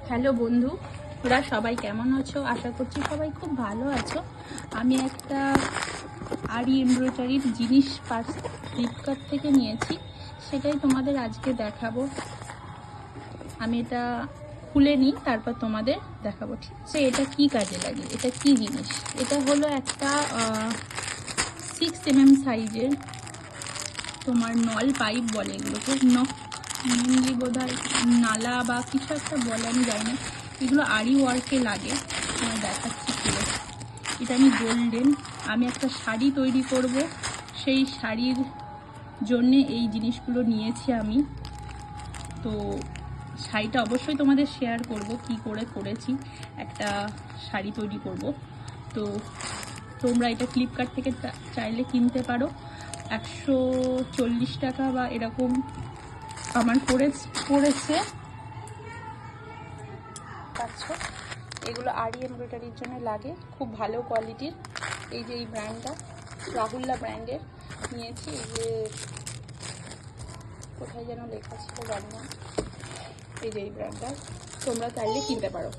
Hello বন্ধু, তোরা সবাই কেমন আছো? আশা করছি সবাই খুব ভালো আছো। আমি একটা আরি এমব্রয়ডারির জিনিস ফ্লিপকার্ট থেকে নিয়েছি, সেটাই তোমাদের আজকে দেখাবো। আমি এটা খুলে নিই, তারপর তোমাদের দেখাবো। ঠিক আছে, এটা কি কাজে লাগে, এটা কি জিনিস? এটা হলো একটা 6 mm সাইজের তোমার নল পাইপ বলে এগুলোকে, মেনলি বোধ হয় নালা বা কিছু একটা বলে, আমি জানি না। এগুলো আরি ওয়ার্কে লাগে, তোমার দেখাচ্ছি খুলে। এটা আমি গোল্ডেন, আমি একটা শাড়ি তৈরি করব, সেই শাড়ির জন্যে এই জিনিসগুলো নিয়েছি আমি। তো শাড়িটা অবশ্যই তোমাদের শেয়ার করব কি করে করেছি। একটা শাড়ি তৈরি করব, তো তোমরা এটা ফ্লিপকার্ট থেকে চাইলে কিনতে পারো। 140 টাকা বা এরকম আমার পড়েছে। পাচ্ছো, এগুলো আরি এমব্রয়ডারির জন্য লাগে, খুব ভালো কোয়ালিটির। এই যে এই ব্র্যান্ডটা রাহুল্লা ব্র্যান্ডের নিয়েছি। এই যে কোথায় যেন লেখা ছিল জানি না, এই যে এই ব্র্যান্ডটা তোমরা চাইলে কিনতে পারো।